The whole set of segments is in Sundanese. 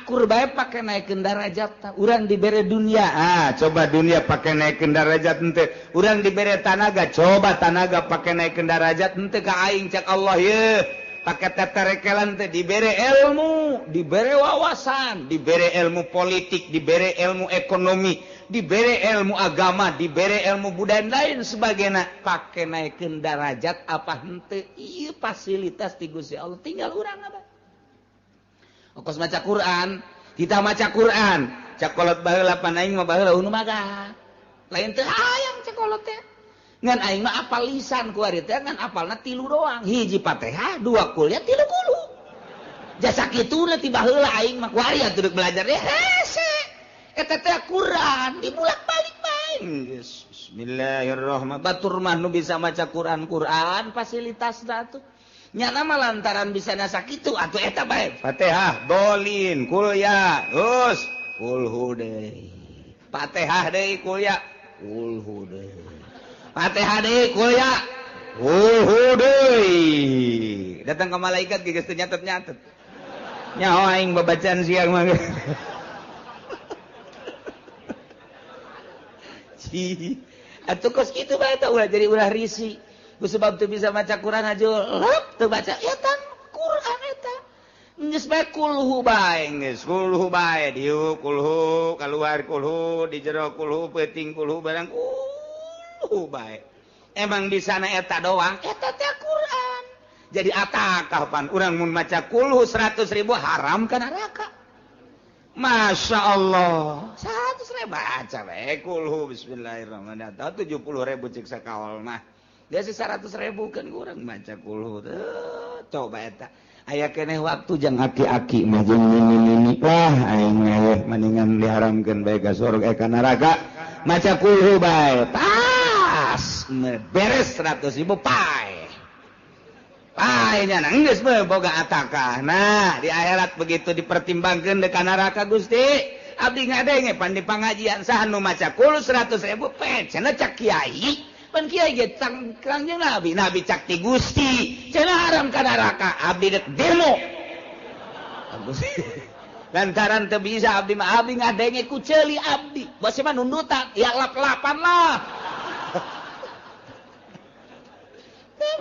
akur bae pakai naikkeun darajat urang dibere dunia coba dunia pakai naikkeun darajat henteu urang dibere tanaga coba tanaga pakai naikkeun darajat henteu ka aing cak Allah ye pakai teterekelan teh dibere ilmu dibere wawasan dibere ilmu politik dibere ilmu ekonomi dibere ilmu agama dibere ilmu budaya lain sebagainya pakai naikkeun darajat apa henteu ieu fasilitas ti Gusti Allah tinggal urang apa ongkos maca Quran kita maca Quran cak kolot baheula pan aing mah baheula unu maga lain teu hayang cak kolot teh ngan aing mah apal lisan ku ari teh ngan apalna 3 doang hiji Fatihah 2 kuliah 3 kulu jasa kituna ti baheula aing mah ku ari atuh belajar hese eta teh Quran dibulak-balik bae bismillahirrahmanirrahim batur mah nu bisa maca Quran fasilitasna atuh nyana mah lantaran bisa nasa kitu atuh eta bae Fatihah dolin kuliah terus kulhu deui Fatihah deui kuliah kulhu deui Fatihah deui kuliah kulhu deui datang ka malaikat geus teu nyatet-nyatet nyaho aing babacaan siang mah atuh kos kitu bae eta ulah jadi ulah risih ku sebab teu bisa maca Quran aja lep teu baca eta Quran eta geus bae kulhu bae geus kulhu bae dieu kulhu kaluar kulhu di jero kulhu peuting kulhu barang kulhu bae emang di sana eta doang eta teh Quran jadi atakah pan urang mun maca kulhu 100.000 haram ka neraka Masya Allah 100.000 baca bae kulhu bismillahirrahmanirrahim 70.000 cik sakawal mah dia 100.000 kan kurang baca kulhu coba eta aya keneh waktu jang aki-aki mah jeung nini-nini wah aing mah mendingan diharamkeun bae ka surga ka neraka maca kulhu bae pas beres 100.000 pae nya geus mah boga atakah nah di akhirat begitu dipertimbangkeun deuk ka neraka Gusti abdi ngadenge pan di pangajian saha nu maca kulhu 100.000 pae cenah cak kiai pan kiai ge kangjeng nabi cak ti Gusti cenah haram ka neraka abdi dek demo lantaran teu bisa abdi mah abdi ngadenge ku ceuli abdi bose mah nundutan ya lap-lapan lah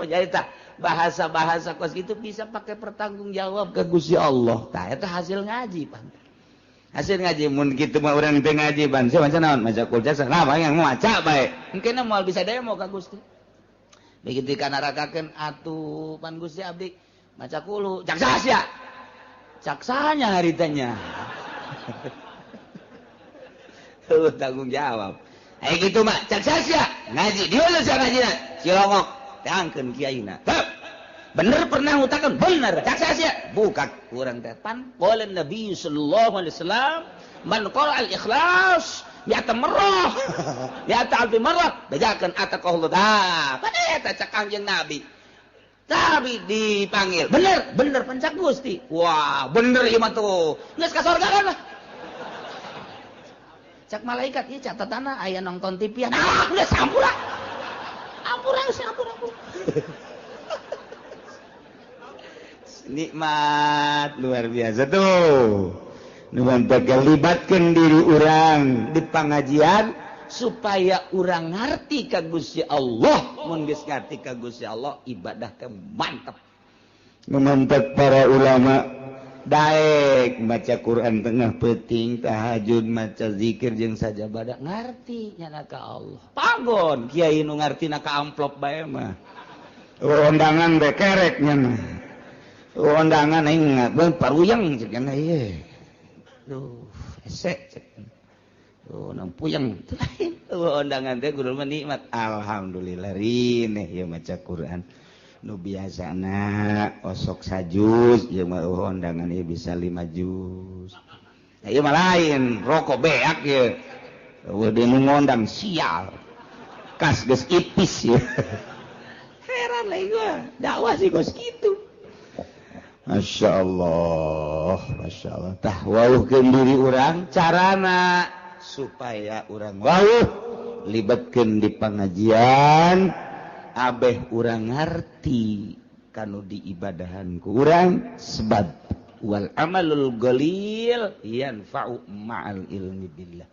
jadi tah bahasa-bahasa kos gitu bisa pakai pertanggung jawab ke Gusti Allah tah eta hasil ngaji pan hasil ngaji mun kitu mah urang teu ngaji ban sia maca naon maca kul jasa nah yang maca bae engke moal bisa demo ka Gusti begitu dikanarakakeun atuh pan Gusti abdi maca kulu cak sia cak sahanya haritanya tuh tanggung jawab aya kitu mah cak sia ngaji dieu sia ngajina cilongok teangkeun kiaina bener pernah ngutakan bener cak sia bukan kurang teh pan qala Nabi sallallahu alaihi wasallam man qala al ikhlas mi'ata marrah mi'ata alfi marrah bejakeun ataqallahu pada eta cak kanjeng Nabi tapi dipanggil bener pencak Gusti wah bener ieu mah tuh geus ka surga kan lah cak malaikat ieu catatanna aya nonton TV nah geus sampura ampura nikmat luar biasa tuh nuhun libatkeun diri urang di pangajian supaya urang ngarti ka Gusti Allah mun geus ngarti ka Gusti Allah ibadah teh mantep mantep para ulama daek maca Quran tengah peuting tahajud maca zikir jeung sajabada ngarti nyana ka Allah pagon kiai nu ngartina ka amplop bae mah undangan bae kerek nyana undangan aing ngat paruyang cek kana ieu duh esek cek oh nang puyeng undangan teh kudu nikmat alhamdulillah rineh ieu maca Quran nu biasana osok sajus jeung mah undangan ieu bisa 5 juz ieu mah lain rokok beak ieu eueuh deui nu ngondang sial kas geus ipis ieu heran lagi gua dakwah sih kos kitu Masya Allah tah wauhkeun diri urang carana supaya urang wauh libatkeun di pangajian abeh urang ngarti kanu diibadahan ku urang sebab wal amalul qalil yanfa'u ma'al ilmi billah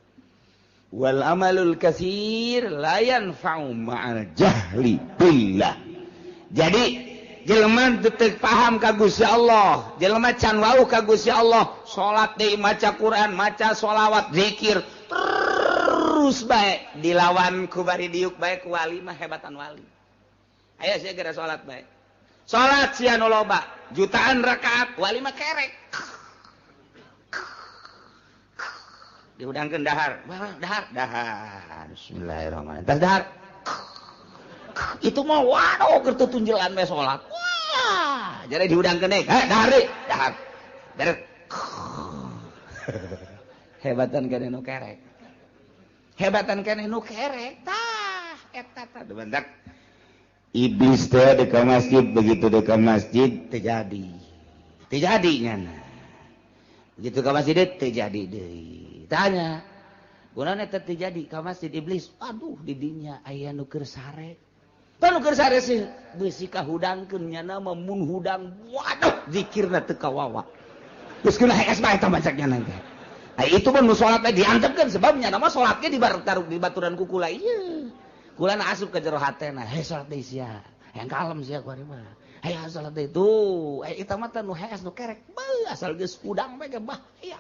wal amalul katsir la yanfa'u ma'al jahli billah. Jadi jelema teu paham ka Gusti Allah, jelema can wau ka Gusti Allah, salat deui, maca Quran, maca sholawat, zikir terus bae dilawan ku bari diuk bae ku wali mah hebatan wali. Aya sia gara salat bae. Salat sia nu loba, jutaan rakaat, wali mah kerek. Diudangkeun dahar, dahar. Bismillahirrahmanirrahim. Tas dahar. Itu mah waduh keur tunjelan we salat. Wah, jadi diudangkeun deui. Dahar deui, dahar. Beres. Hebatan keneh nu kerek. Hebatan keneh nu kerek. Tah, eta tah bentak. Iblis teh di masjid, begitu di masjid terjadi nyana. Begitu ke masjid terjadi deui. Tanya, kunaon eta terjadi ka masjid iblis? Aduh di dinya aya nu keur sare. Tah nu keur sare sih beusi kahudangkeun nyana mah mun hudang waduh zikirna teu kawawa. Geus kena hees bae eta macaknya nanti. Itu pun nu salat bae diantepkeun sebab nyana mah salat ge di baturan ku kula ieu. Kula na asup ka jero hatena, heh salat deui sia. Hayang kalem sia ku ari mah. Hayang salat deui tuh. Eta mah teh nu hees nu kerek. Beuh asal geus udang bae ge bahaya.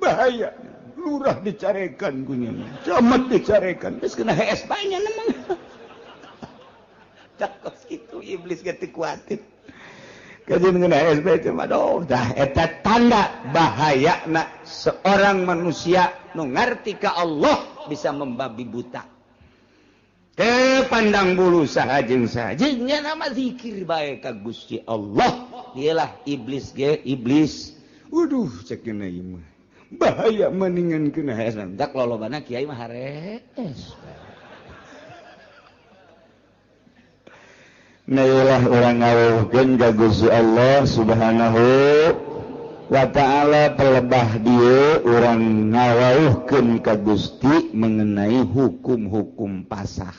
Bahaya. Lurah dicarekan ku nya. Camat dicarekan. Geus kena hees bae nya mah. Cakos kitu iblis ge teu kuatin. Kajian kena hees bae mah doh. Dah eta tanda bahayana seorang manusia nu ngarti ka Allah bisa membabi buta. Pandang bulu sahajeng nya nama zikir bae ka Gusti Allah. Dialah iblis ge iblis. Waduh cekna ieu mah. Bahaya mendingan kena hasan. Dak lolobana kiai mah harees. Nailah urang ngawuhkeun ka Gusti Allah Subhanahu wa ta'ala pelebah dieu urang ngawauhkeun ka Gusti mengenai hukum-hukum pasah.